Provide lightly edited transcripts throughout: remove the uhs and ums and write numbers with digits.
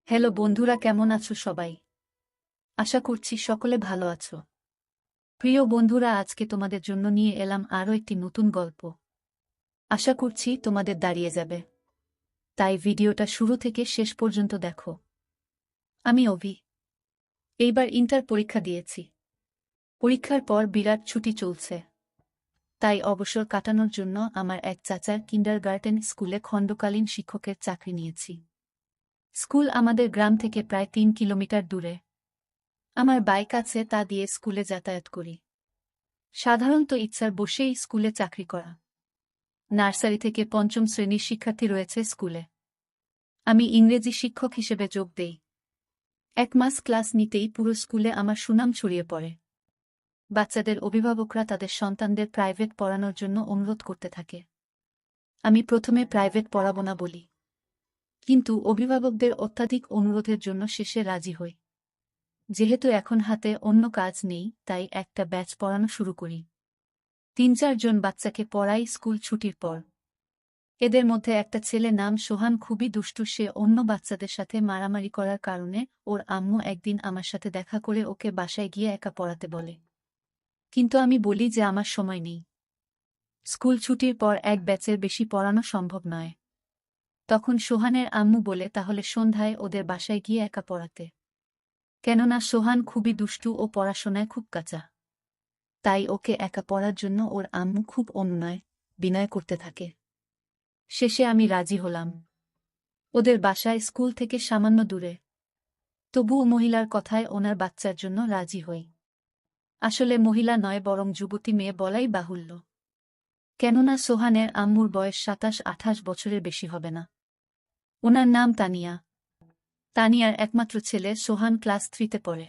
Hello বন্ধুরা, কেমন আছো সবাই? আশা করছি সকলে ভালো আছো। প্রিয় বন্ধুরা, আজকে তোমাদের জন্য নিয়ে এলাম আরও একটি নতুন গল্প। আশা করছি তোমাদের দাঁড়িয়ে যাবে, তাই ভিডিওটা শুরু থেকে শেষ পর্যন্ত দেখো। আমি অভি। এইবার ইন্টার পরীক্ষা দিয়েছি। পরীক্ষার পর বিরাট ছুটি চলছে, তাই অবসর কাটানোর জন্য আমার এক চাচার কিন্ডারগার্টেন স্কুলে খণ্ডকালীন শিক্ষকের চাকরি নিয়েছি। স্কুল আমাদের গ্রাম থেকে প্রায় 3 কিলোমিটার দূরে। আমার বাইক আছে, তা দিয়ে স্কুলে যাতায়াত করি। সাধারণত ইচ্ছার বসেই স্কুলে চাকরি করা। নার্সারি থেকে পঞ্চম শ্রেণীর শিক্ষার্থী রয়েছে স্কুলে। আমি ইংরেজি শিক্ষক হিসেবে যোগ দেই। 1 মাস ক্লাস নিতেই পুরো স্কুলে আমার সুনাম ছড়িয়ে পড়ে। বাচ্চাদের অভিভাবকরা তাদের সন্তানদের প্রাইভেট পড়ানোর জন্য অনুরোধ করতে থাকে। আমি প্রথমে প্রাইভেট পড়াবো না বলি, কিন্তু অভিভাবকদের অত্যাধিক অনুরোধের জন্য শেষে রাজি হই। যেহেতু এখন হাতে অন্য কাজ নেই, তাই একটা ব্যাচ পড়ানো শুরু করি। 3-4 জন বাচ্চাকে পড়াই স্কুল ছুটির পর। এদের মধ্যে একটা ছেলে নাম সোহান, খুবই দুষ্টু। সে অন্য বাচ্চাদের সাথে মারামারি করার কারণে ওর আম্মু একদিন আমার সাথে দেখা করে ওকে বাসায় গিয়ে একা পড়াতে বলে। কিন্তু আমি বলি যে আমার সময় নেই। স্কুল ছুটির পর এক ব্যাচের বেশি পড়ানো সম্ভব নয়। তখন সোহানের আম্মু বলে তাহলে সন্ধ্যায় ওদের বাসায় গিয়ে একা পড়াতে। কেননা সোহান খুবই দুষ্টু ও পড়াশোনায় খুব কাঁচা। তাই ওকে একা পড়ার জন্য ওর আম্মু খুব অনুনয় বিনয় করতে থাকে। শেষে আমি রাজি হলাম। ওদের বাসায় স্কুল থেকে সামান্য দূরে। তবুও মহিলার কথায় ওনার বাচ্চার জন্য রাজি হই। আসলে মহিলা নয়, বরং যুবতী মেয়ে বলাই বাহুল্য। কেননা সোহানের আম্মুর বয়স 27-28 বছরের বেশি হবে না। ওনার নাম তানিয়া। তানিয়ার একমাত্র ছেলে সোহান ক্লাস 3-তে পড়ে।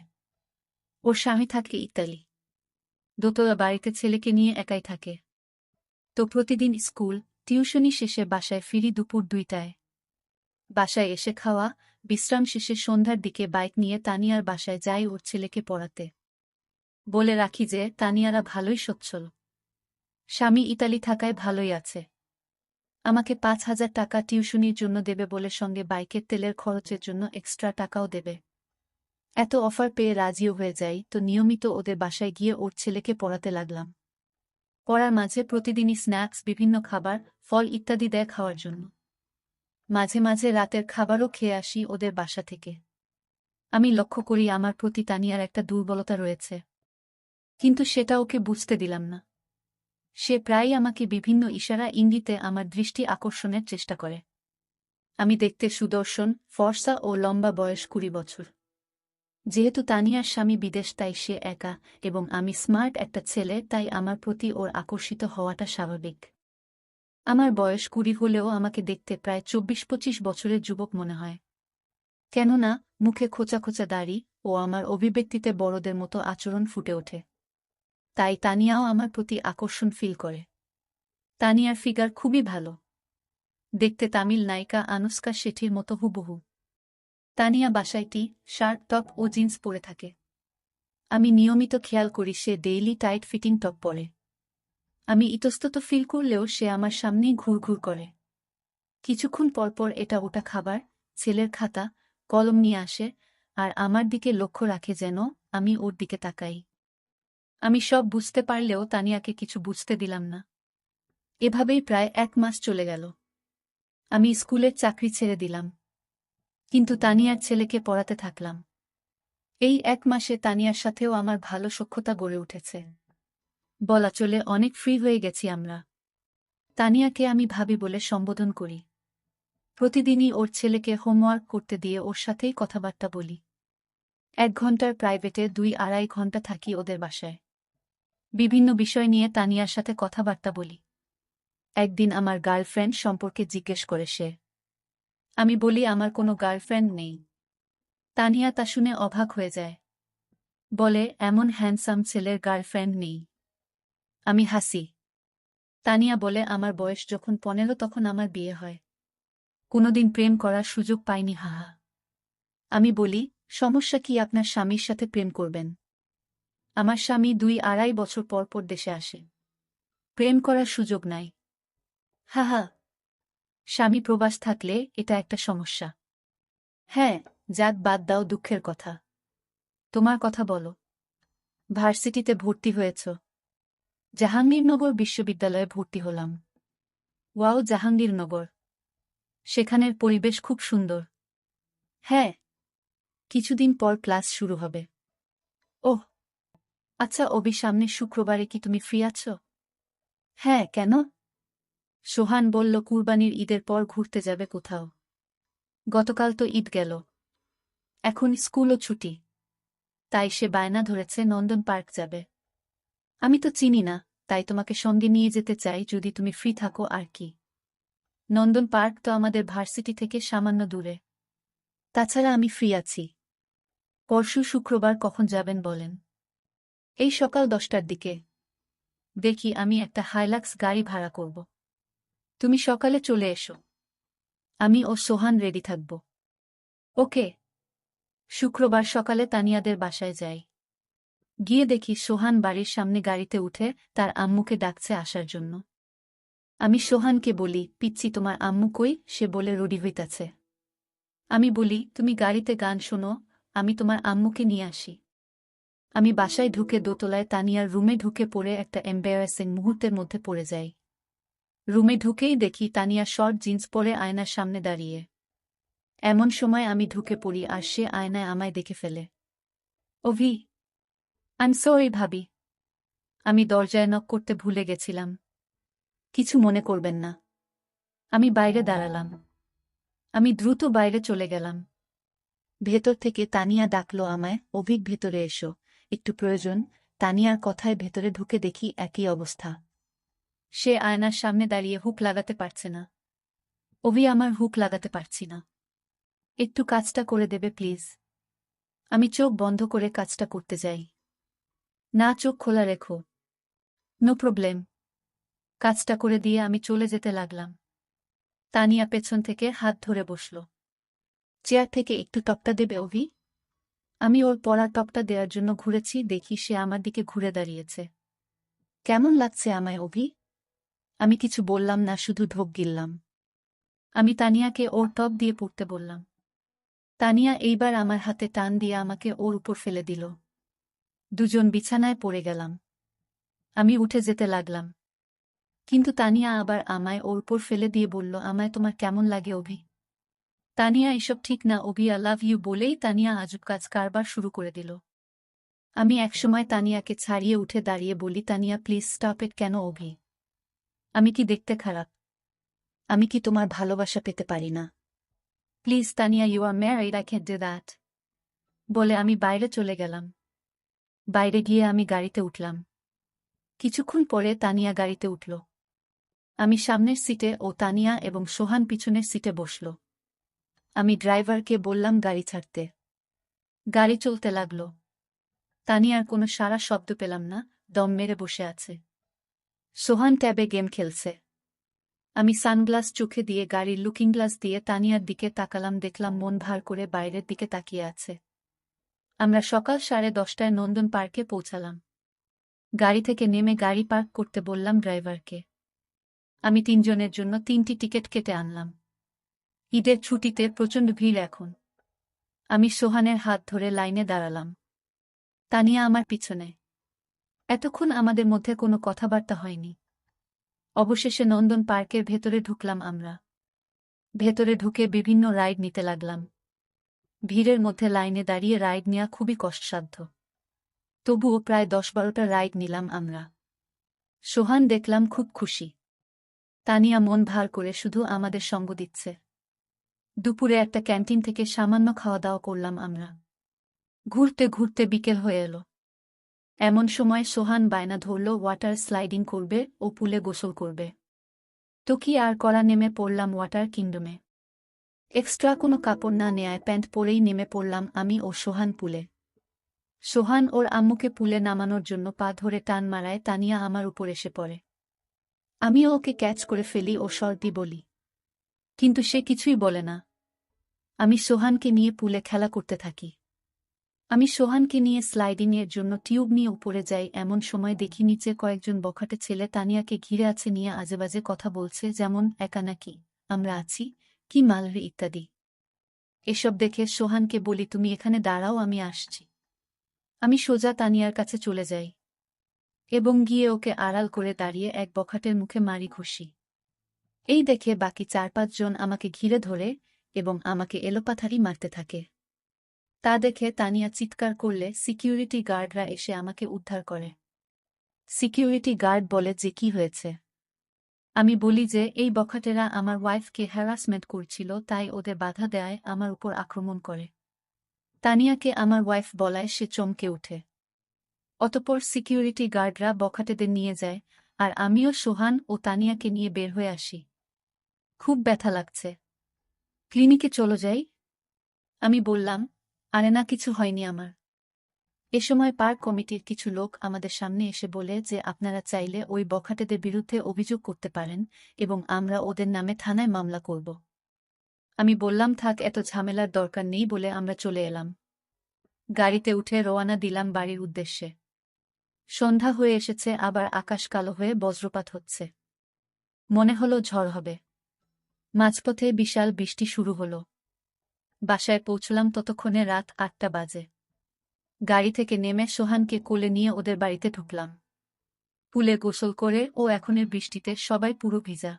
ওর স্বামী থাকে ইতালি। দোতলা বাড়িতে ছেলেকে নিয়ে একাই থাকে। তো প্রতিদিন স্কুল, টিউশনি শেষে বাসায় ফিরি দুপুর 2টায়। বাসায় এসে খাওয়া, বিশ্রাম শেষে সন্ধ্যার দিকে বাইক নিয়ে তানিয়ার বাসায় যাই ওর ছেলেকে পড়াতে। বলে রাখি যে তানিয়ারা ভালোই সচ্ছল। স্বামী ইতালি থাকায় ভালোই আছে। আমাকে 5,000 টাকা টিউশনির জন্য দেবে বলে সঙ্গে বাইকের তেলের খরচের জন্য এক্সট্রা টাকাও দেবে। এত অফার পেয়ে রাজিও হয়ে যাই, তো নিয়মিত ওদের বাসায় গিয়ে ওর ছেলেকে পড়াতে লাগলাম। পড়ার মাঝে প্রতিদিনই স্ন্যাক্স, বিভিন্ন খাবার, ফল ইত্যাদি দেয় খাওয়ার জন্য। মাঝে মাঝে রাতের খাবারও খেয়ে আসি ওদের বাসা থেকে। আমি লক্ষ্য করি আমার প্রতি তানিয়ার একটা দুর্বলতা রয়েছে, কিন্তু সেটা ওকে বুঝতে দিলাম না। সে প্রায়ই আমাকে বিভিন্ন ইশারা ইঙ্গিতে আমার দৃষ্টি আকর্ষণের চেষ্টা করে। আমি দেখতে সুদর্শন, ফর্সা ও লম্বা, বয়স 20 বছর। যেহেতু তানিয়ার স্বামী বিদেশ, তাই সে একা, এবং আমি স্মার্ট একটা ছেলে, তাই আমার প্রতি ওর আকর্ষিত হওয়াটা স্বাভাবিক। আমার বয়স 20 হলেও আমাকে দেখতে প্রায় 24-25 বছরের যুবক মনে হয়। কেননা মুখে খোঁচা খোঁচা দাড়ি ও আমার অভিব্যক্তিতে বড়দের মতো আচরণ ফুটে ওঠে। তাই তানিয়াও আমার প্রতি আকর্ষণ ফিল করে। তানিয়ার ফিগার খুবই ভালো। দেখতে তামিল নায়িকা আনুশকা শেঠির মতো হুবহু। তানিয়া বাসায় টি শার্ট, টপ ও জিন্স পরে থাকে। আমি নিয়মিত খেয়াল করি সে ডেইলি টাইট ফিটিং টপ পরে। আমি ইতস্তত ফিল করলেও সে আমার সামনেই ঘুরঘুর করে। কিছুক্ষণ পরপর এটা ওটা খাবার, ছেলের খাতা, কলম নিয়ে আসে, আর আমার দিকে লক্ষ্য রাখে যেন আমি ওর দিকে তাকাই। আমি সব বুঝতে পারলেও তানিয়াকে কিছু বুঝতে দিলাম না। এভাবেই প্রায় 1 মাস চলে গেল। আমি স্কুলের চাকরি ছেড়ে দিলাম, কিন্তু তানিয়ার ছেলেকে পড়াতে থাকলাম। এই 1 মাসে তানিয়ার সাথেও আমার ভালো সখ্যতা গড়ে উঠেছে। বলা চলে অনেক ফ্রি হয়ে গেছি আমরা। তানিয়াকে আমি ভাবি বলে সম্বোধন করি। প্রতিদিনই ওর ছেলেকে হোমওয়ার্ক করতে দিয়ে ওর সাথেই কথাবার্তা বলি। 1 ঘন্টার প্রাইভেটে 2-2.5 ঘন্টা থাকি ওদের বাসায়। বিভিন্ন বিষয় নিয়ে তানিয়ার সাথে কথাবার্তা বলি। একদিন আমার গার্লফ্রেন্ড সম্পর্কে জিজ্ঞেস করে সে। আমি বলি আমার কোনো গার্লফ্রেন্ড নেই। তানিয়া তা শুনে অবাক হয়ে যায়। বলে এমন হ্যান্ডসাম ছেলের গার্লফ্রেন্ড নেই? আমি হাসি। তানিয়া বলে আমার বয়স যখন 15 তখন আমার বিয়ে হয়। কোনোদিন প্রেম করার সুযোগ পাইনি, হাহা। আমি বলি সমস্যা কি, আপনার স্বামীর সাথে প্রেম করবেন? আমার স্বামী 2-2.5 বছর পর পর দেশে আসে। প্রেম করার সুযোগ নাই? হাহা। স্বামী প্রবাস থাকলে এটা একটা সমস্যা। হ্যাঁ, যাক বাদ দাও দুঃখের কথা। তোমার কথা বলো। ভার্সিটিতে ভর্তি হয়েছ? জাহাঙ্গীরনগর বিশ্ববিদ্যালয়ে ভর্তি হলাম। ওয়াও, জাহাঙ্গীরনগর। সেখানের পরিবেশ খুব সুন্দর। হ্যাঁ, কিছুদিন পর ক্লাস শুরু হবে। ওহ আচ্ছা, সামনের শুক্রবারে কি তুমি ফ্রি আছো? হ্যাঁ, কেন? সোহান বলল কুরবানির ঈদের পর ঘুরতে যাবে কোথাও। গতকাল তো ঈদ গেল, এখন স্কুলও ছুটি, তাই সে বায়না ধরেছে নন্দন পার্ক যাবে। আমি তো চিনি না, তাই তোমাকে সঙ্গে নিয়ে যেতে চাই যদি তুমি ফ্রি থাকো। আর কি, নন্দন পার্ক তো আমাদের ভার্সিটি থেকে সামান্য দূরে। তাছাড়া আমি ফ্রি আছি। পরশু শুক্রবার কখন যাবেন বলেন? এই সকাল 10টার দিকে। দেখি, আমি একটা হাইলাক্স গাড়ি ভাড়া করব। তুমি সকালে চলে এসো, আমি ও সোহান রেডি থাকব। ওকে। শুক্রবার সকালে তানিয়াদের বাসায় যাই। গিয়ে দেখি সোহান বাড়ির সামনে গাড়িতে উঠে তার আম্মুকে ডাকছে আসার জন্য। আমি সোহানকে বলি, পিচ্ছি তোমার আম্মু কই? সে বলে রেডি হইতাছে। আমি বলি, তুমি গাড়িতে গান শোনো, আমি তোমার আম্মুকে নিয়ে আসি। আমি বাসায় ঢুকে দোতলায় তানিয়ার রুমে ঢুকে পড়ে একটা এম্বারাসিং মুহূর্তের মধ্যে পড়ে যাই। রুমে ঢুকেই দেখি তানিয়া শর্ট জিন্স পরে আয়নার সামনে দাঁড়িয়ে। এমন সময় আমি ঢুকে পড়ি আর সে আয়নায় আমায় দেখে ফেলে। ওভি, আই এম সরি ভাবি, আমি দরজায় নক করতে ভুলে গেছিলাম। কিছু মনে করবেন না। আমি বাইরে দাঁড়ালাম। আমি দ্রুত বাইরে চলে গেলাম। ভেতর থেকে তানিয়া ডাকল আমায়, অভিক ভেতরে এসো, একটু প্রয়োজন। তানিয়ার কথায় ভেতরে ঢুকে দেখি একই অবস্থা। সে আয়নার সামনে দাঁড়িয়ে হুক লাগাতে পারছে না। অভি, আমার হুক লাগাতে পারছি না, একটু কাজটা করে দেবে প্লিজ? আমি চোখ বন্ধ করে কাজটা করতে যাই। না, চোখ খোলা রেখো। No problem. কাজটা করে দিয়ে আমি চলে যেতে লাগলাম। তানিয়া পেছন থেকে হাত ধরে বসল। চেয়ার থেকে একটু টপটা দেবে অভি? আমি ওর পরা টপটা দেওয়ার জন্য ঘুরেছি, দেখি সে আমার দিকে ঘুরে দাঁড়িয়েছে। কেমন লাগছে আমায় অভি? আমি কিছু বললাম না, শুধু ঢোক গিললাম। আমি তানিয়াকে ওর টপ দিয়ে পড়তে বললাম। তানিয়া এইবার আমার হাতে টান দিয়ে আমাকে ওর উপর ফেলে দিল। দুজন বিছানায় পড়ে গেলাম। আমি উঠে যেতে লাগলাম, কিন্তু তানিয়া আবার আমায় ওর উপর ফেলে দিয়ে বলল, আমায় তোমার কেমন লাগে অভি? তানিয়া, এসব ঠিক না অভি, আই লাভ ইউ বলেই তানিয়া আজব কাজ কারবার শুরু করে দিল। আমি একসময় তানিয়াকে ছাড়িয়ে উঠে দাঁড়িয়ে বলি, তানিয়া প্লিজ স্টপ ইট। কেন অভি? আমি কি দেখতে খারাপ? আমি কি তোমার ভালোবাসা পেতে পারি না? Please Tania, you are married, I can't do that. বলে আমি বাইরে চলে গেলাম। বাইরে গিয়ে আমি গাড়িতে উঠলাম। কিছুক্ষণ পরে তানিয়া গাড়িতে উঠল। আমি সামনের সিটে ও তানিয়া এবং সোহান পিছনের সিটে বসল। আমি ড্রাইভারকে বললাম গাড়ি ছাড়তে। গাড়ি চলতে লাগল। তানিয়ার কোনো সারা শব্দ পেলাম না, দম মেরে বসে আছে। সোহান ট্যাবে গেম খেলছে। আমি সানগ্লাস চোখে দিয়ে গাড়ির লুকিং গ্লাস দিয়ে তানিয়ার দিকে তাকালাম, দেখলাম মন ভার করে বাইরের দিকে তাকিয়ে আছে। আমরা সকাল 10:30টায় নন্দন পার্কে পৌঁছালাম। গাড়ি থেকে নেমে গাড়ি পার্ক করতে বললাম ড্রাইভারকে। আমি 3 জনের জন্য 3টি টিকিট কেটে আনলাম। ঈদের ছুটিতে প্রচণ্ড ভিড় এখন। আমি সোহানের হাত ধরে লাইনে দাঁড়ালাম। তানিয়া আমার পিছনে। এতক্ষণ আমাদের মধ্যে কোনো কথাবার্তা হয়নি। অবশেষে নন্দন পার্কের ভেতরে ঢুকলাম আমরা। ভেতরে ঢুকে বিভিন্ন রাইড নিতে লাগলাম। ভিড়ের মধ্যে লাইনে দাঁড়িয়ে রাইড নেওয়া খুবই কষ্টসাধ্য। তবুও প্রায় 10-12টা রাইড নিলাম আমরা। সোহান দেখলাম খুব খুশি। তানিয়া মন ভার করে শুধু আমাদের সঙ্গ দিচ্ছে। দুপুরে একটা ক্যান্টিন থেকে সামান্য খাওয়া দাওয়া করলাম আমরা। ঘুরতে ঘুরতে বিকেল হয়ে এলো। এমন সময় সোহান বায়না ধরল ওয়াটার স্লাইডিং করবে ও পুলে গোসল করবে। তো কি আর করা, নেমে পড়লাম ওয়াটার কিংডমে। এক্সট্রা কোনো কাপড় না নেয়ায় প্যান্ট পরেই নেমে পড়লাম আমি ও সোহান পুলে। সোহান ওর আম্মুকে পুলে নামানোর জন্য পা ধরে টান মারায় তানিয়া আমার উপর এসে পড়ে। আমিও ওকে ক্যাচ করে ফেলি ও সর্দি বলি, কিন্তু সে কিছুই বলে না। আমি সোহানকে নিয়ে পুলে খেলা করতে থাকি। আমি সোহানকে নিয়ে স্লাইডিংয়ের জন্য টিউব নিয়ে উপরে যাই, এমন সময় দেখি নিচে কয়েকজন বখাটে ছেলে তানিয়াকে ঘিরে আছে, নিয়ে আজেবাজে কথা বলছে, যেমন একা নাকি, আমরা আছি, কি মালরে ইত্যাদি। এসব দেখে সোহানকে বলি, তুমি এখানে দাঁড়াও, আমি আসছি। আমি সোজা তানিয়ার কাছে চলে যাই এবং গিয়ে ওকে আড়াল করে দাঁড়িয়ে এক বখাটের মুখে মারি ঘুষি। এই দেখে বাকি ৪-৫ জন আমাকে ঘিরে ধরে এবং আমাকে এলোপাথারি মারতে থাকে। তা দেখে তানিয়া চিৎকার করলে সিকিউরিটি গার্ডরা এসে আমাকে উদ্ধার করে। সিকিউরিটি গার্ড বলে যে কি হয়েছে। আমি বলি যে এই বখাটেরা আমার ওয়াইফকে হ্যারাসমেন্ট করছিল, তাই ওদের বাধা দেয় আমার উপর আক্রমণ করে। তানিয়াকে আমার ওয়াইফ বলায় সে চমকে ওঠে। অতঃপর সিকিউরিটি গার্ডরা বখাটেদের নিয়ে যায় আর আমিও সোহান ও তানিয়াকে নিয়ে বের হয়ে আসি। খুব ব্যথা লাগছে, ক্লিনিকে চলো যাই। আমি বললাম, আরে না, কিছু হয়নি আমার। এ সময় পার্ক কমিটির কিছু লোক আমাদের সামনে এসে বলে যে আপনারা চাইলে ওই বখাটেদের বিরুদ্ধে অভিযোগ করতে পারেন এবং আমরা ওদের নামে থানায় মামলা করব। আমি বললাম, থাক, এত ঝামেলার দরকার নেই বলে আমরা চলে এলাম। গাড়িতে উঠে রওয়ানা দিলাম বাড়ির উদ্দেশ্যে। সন্ধ্যা হয়ে এসেছে, আবার আকাশ কালো হয়ে বজ্রপাত হচ্ছে। মনে হলো ঝড় হবে। মাঝপথে বিশাল বৃষ্টি শুরু হলো। বাসায় পৌঁছলাম ততক্ষণে রাত ৮টা বাজে। গাড়ি থেকে নেমে সোহানকে কোলে নিয়ে ওদের বাড়িতে ঢুকলাম। পুলে গোসল করে ও এখনের বৃষ্টিতে সবাই পুরো ভিজা।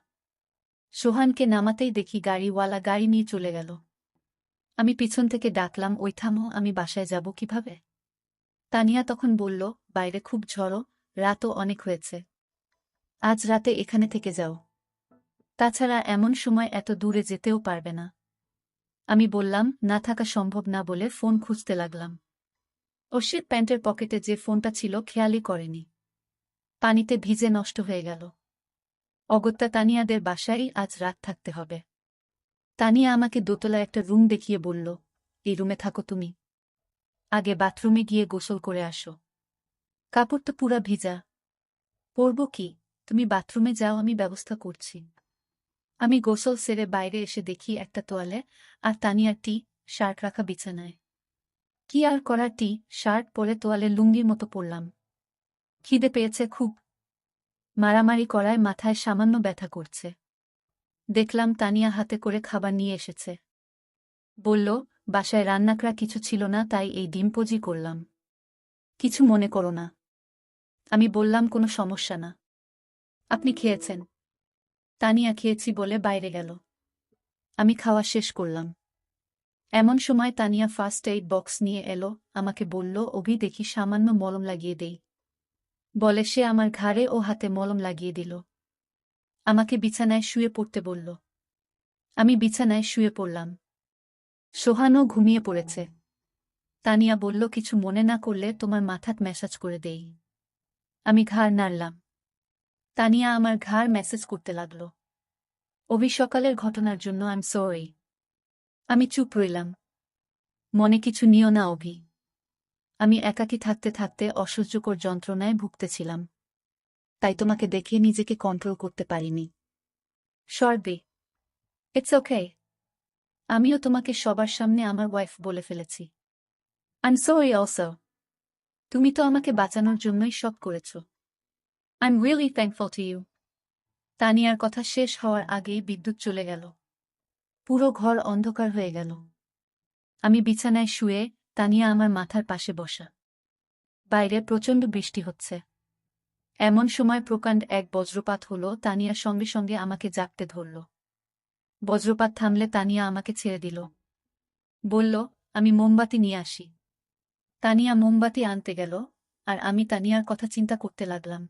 সোহানকে নামাতেই দেখি গাড়িওয়ালা গাড়ি নিয়ে চলে গেল। আমি পিছন থেকে ডাকলাম, ওই থামো, আমি বাসায় যাব কিভাবে? তানিয়া তখন বলল, বাইরে খুব ঝড়ো, রাতও অনেক হয়েছে, আজ রাতে এখানে থেকে যাও, তাছাড়া এমন সময় এত দূরে যেতেও পারবে না। আমি বললাম, না, থাকা সম্ভব না বলে ফোন খুঁজতে লাগলাম। অর্ষিত প্যান্টের পকেটে যে ফোনটা ছিল খেয়ালই করেনি। পানিতে ভিজে নষ্ট হয়ে গেল। অগত্যা তানিয়াদের বাসায় আজ রাত থাকতে হবে। তানিয়া আমাকে দোতলায় একটা রুম দেখিয়ে বলল, এই রুমে থাকো তুমি, আগে বাথরুমে গিয়ে গোসল করে আসো। কাপড় তো পুরা ভিজা, পরব কি? তুমি বাথরুমে যাও, আমি ব্যবস্থা করছি। আমি গোসল সেরে বাইরে এসে দেখি একটা তোয়ালে আর তানিয়ার টি শার্ট রাখা বিছানায়। কি আর করার, টি শার্ট পরে তোয়ালে লুঙ্গির মতো পরলাম। খিদে পেয়েছে খুব। মারামারি করায় মাথায় সামান্য ব্যথা করছে। দেখলাম তানিয়া হাতে করে খাবার নিয়ে এসেছে। বলল, বাসায় রান্নাকরা কিছু ছিল না, তাই এই ডিম পোজি করলাম, কিছু মনে করো না। আমি বললাম, কোনো সমস্যা না। আপনি খেয়েছেন? তানিয়া খেয়েছি বলে বাইরে গেল। আমি খাওয়া শেষ করলাম। এমন সময় তানিয়া ফার্স্ট এইড বক্স নিয়ে এলো, আমাকে বলল, অভি দেখি সামান্য মলম লাগিয়ে দেই। বলে সে আমার ঘাড়ে ও হাতে মলম লাগিয়ে দিল। আমাকে বিছানায় শুয়ে পড়তে বলল। আমি বিছানায় শুয়ে পড়লাম। সোহানও ঘুমিয়ে পড়েছে। তানিয়া বলল, কিছু মনে না করলে তোমার মাথাত ম্যাসাজ করে দেই। আমি ঘাড় নাড়লাম। তানিয়া আমার ঘাড় ম্যাসাজ করতে লাগল। অভি সকালের ঘটনার জন্য আই এম সরি। আমি চুপ রইলাম। মনে কিছু নিও না অভি। আমি একাকী থাকতে থাকতে অসহ্যকর যন্ত্রণায় ভুগতেছিলাম, তাই তোমাকে দেখে নিজেকে কন্ট্রোল করতে পারিনি। সর্দি, ইটস ওকে। আমিও তোমাকে সবার সামনে আমার ওয়াইফ বলে ফেলেছি। I am sorry also. তুমি তো আমাকে বাঁচানোর জন্যই সব করেছ। I am really thankful to you. তানিয়ার কথা শেষ হওয়ার আগেই বিদ্যুৎ চলে গেল। পুরো ঘর অন্ধকার হয়ে গেল। আমি বিছানায় শুয়ে, তানিয়া আমার মাথার পাশে বসা। বাইরে প্রচণ্ড বৃষ্টি হচ্ছে। এমন সময় প্রকাণ্ড এক বজ্রপাত হল। তানিয়া সঙ্গে সঙ্গে আমাকে জাপটে ধরল। বজ্রপাত থামলে তানিয়া আমাকে ছেড়ে দিল। বলল, আমি মোমবাতি নিয়ে আসি। তানিয়া মোমবাতি আনতে গেল আর আমি তানিয়ার কথা চিন্তা করতে লাগলাম।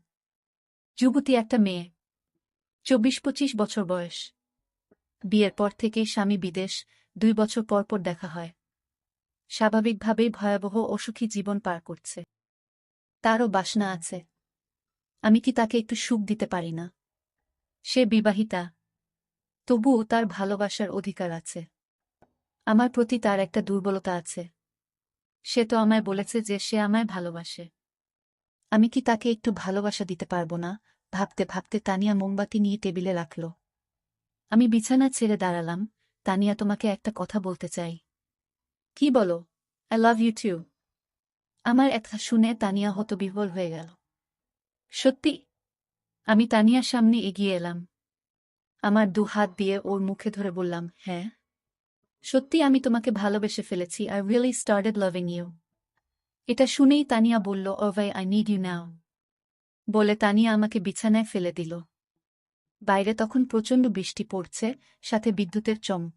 যুবতী একটা মেয়ে, ২৪-২৫ বছর বয়স। বিয়ের পর থেকেই স্বামী বিদেশ, ২ বছর পর পর দেখা হয়। স্বাভাবিকভাবেই ভয়াবহ অসুখী জীবন পার করছে। তারও বাসনা আছে। আমি কি তাকে একটু সুখ দিতে পারি না? সে বিবাহিতা, তবুও তার ভালোবাসার অধিকার আছে। আমার প্রতি তার একটা দুর্বলতা আছে। সে তো আমায় বলেছে যে সে আমায় ভালোবাসে। আমি কি তাকে একটু ভালোবাসা দিতে পারব না? ভাবতে ভাবতে তানিয়া মোমবাতি নিয়ে টেবিলে রাখল। আমি বিছানা ছেড়ে দাঁড়ালাম। তানিয়া, তোমাকে একটা কথা বলতে চাই। কি বলো? I love you too. আমার একটা শুনে তানিয়া হতবিহ্বল হয়ে গেল। সত্যি? আমি তানিয়ার সামনে এগিয়ে এলাম। আমার ২ হাত দিয়ে ওর মুখে ধরে বললাম, হ্যাঁ সত্যি আমি তোমাকে ভালোবেসে ফেলেছি। I really started loving you. এটা শুনেই তানিয়া বলল, ওভাই আই নিড ইউ নাও। বলে তানিয়া আমাকে বিছানায় ফেলে দিল। বাইরে তখন প্রচণ্ড বৃষ্টি পড়ছে, সাথে বিদ্যুতের চমক।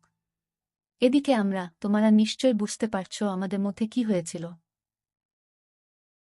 এদিকে তোমরা নিশ্চয় বুঝতে পারছো আমাদের মধ্যে কি হয়েছিল।